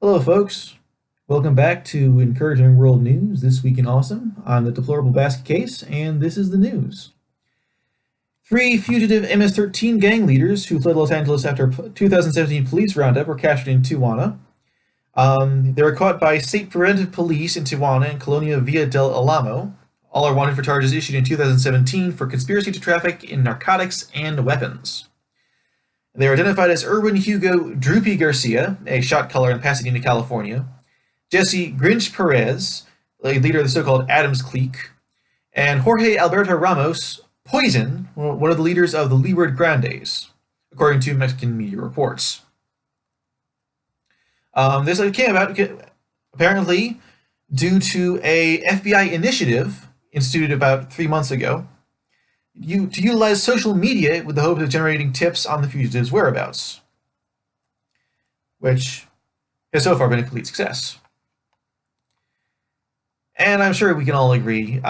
Hello, folks. Welcome back to Encouraging World News This Week in Awesome. I'm the Deplorable Basket Case, and this is the news. Three fugitive MS-13 gang leaders who fled Los Angeles after a 2017 police roundup were captured in Tijuana. They were caught by state preventive police in Tijuana and Colonia Villa del Alamo. All are wanted for charges issued in 2017 for conspiracy to traffic in narcotics and weapons. They were identified as Erwin Hugo Droopy Garcia, a shot caller in Pasadena, California, Jesse Grinch Perez, a leader of the so-called Adams clique, and Jorge Alberto Ramos, Poison, one of the leaders of the Leeward Grandes, according to Mexican media reports. This came about apparently due to a FBI initiative instituted about 3 months ago to utilize social media with the hope of generating tips on the fugitives' whereabouts, which has so far been a complete success. And I'm sure we can all agree,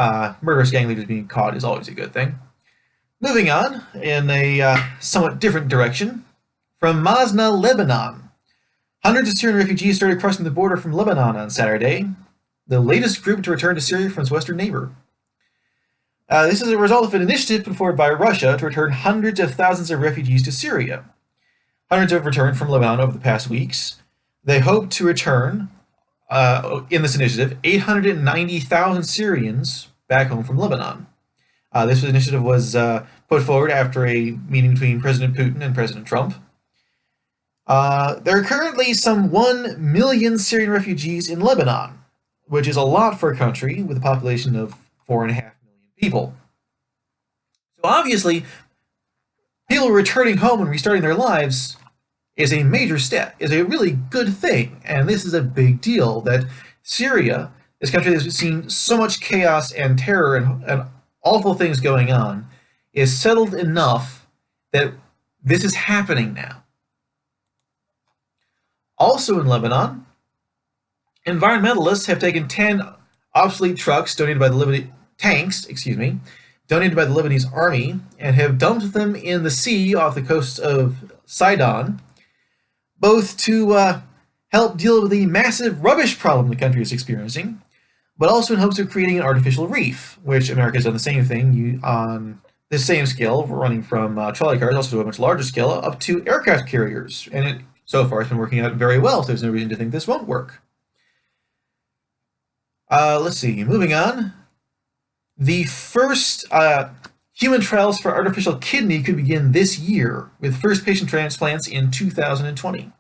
murderous gang leaders being caught is always a good thing. Moving on, in a somewhat different direction, from Masna, Lebanon. Hundreds of Syrian refugees started crossing the border from Lebanon on Saturday, the latest group to return to Syria from its western neighbor. This is a result of an initiative put forward by Russia to return hundreds of thousands of refugees to Syria. Hundreds have returned from Lebanon over the past weeks. They hope to return, in this initiative, 890,000 Syrians back home from Lebanon. This initiative was put forward after a meeting between President Putin and President Trump. There are currently some 1 million Syrian refugees in Lebanon, which is a lot for a country with a population of 4.5 million people. So obviously, people returning home and restarting their lives is a major step, is a really good thing, and this is a big deal that Syria, this country that's seen so much chaos and terror and awful things going on, is settled enough that this is happening now. Also in Lebanon, environmentalists have taken 10 obsolete trucks donated by the donated by the Lebanese army and have dumped them in the sea off the coast of Sidon, both to help deal with the massive rubbish problem the country is experiencing, but also in hopes of creating an artificial reef, which America has done the same thing on the same scale, running from trolley cars, also to a much larger scale, up to aircraft carriers. And it, so far, it's been working out very well, so there's no reason to think this won't work. Let's see, moving on. The first human trials for artificial kidney could begin this year, with first patient transplants in 2020.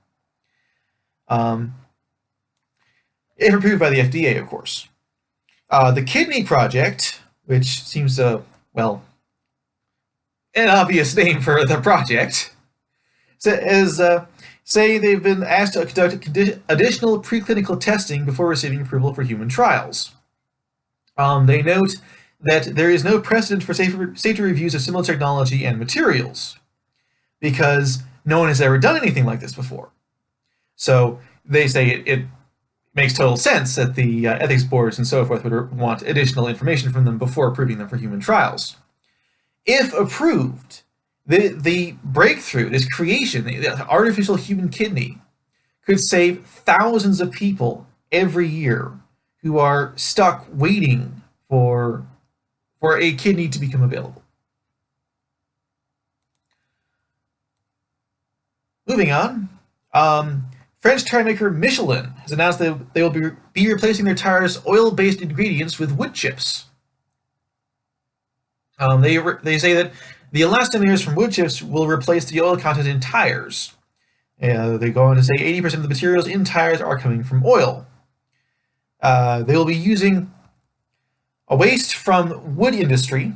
If approved by the FDA, of course. The Kidney Project, which seems, well, an obvious name for the project, say they've been asked to conduct additional preclinical testing before receiving approval for human trials. They note that there is no precedent for safety reviews of similar technology and materials, because no one has ever done anything like this before. So they say it makes total sense that the ethics boards and so forth would want additional information from them before approving them for human trials. If approved, the breakthrough, this creation, the artificial human kidney, could save thousands of people every year who are stuck waiting for a kidney to become available. Moving on, French tire maker Michelin has announced that they will be replacing their tires' oil-based ingredients with wood chips. They say that the elastomers from wood chips will replace the oil content in tires. They go on to say 80% of the materials in tires are coming from oil. They will be using a waste from wood industry,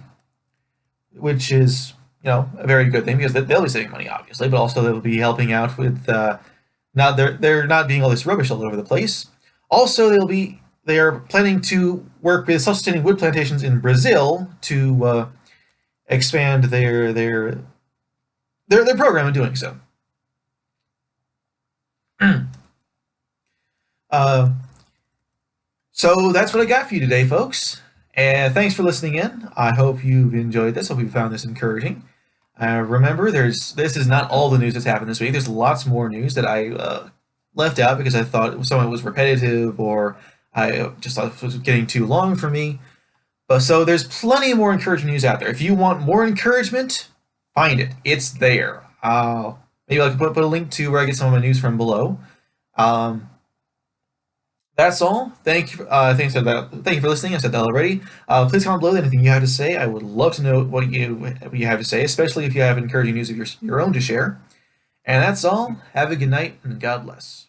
which is, a very good thing because they'll be saving money, obviously, but also they'll be helping out with there not being all this rubbish all over the place. Also, they are planning to work with self-sustaining wood plantations in Brazil to expand their program in doing so. So that's what I got for you today, folks. And thanks for listening in. I hope you've enjoyed this. I hope you found this encouraging. Remember, this is not all the news that's happened this week. There's lots more news that I left out because I thought some of it was repetitive or I just thought it was getting too long for me. But so there's plenty more encouraging news out there. If you want more encouragement, find it. It's there. Maybe I can put a link to where I get some of my news from below. Um, that's all. Thank you for listening. I said that already. Please comment below anything you have to say. I would love to know what you have to say, especially if you have encouraging news of your own to share. And that's all. Have a good night and God bless.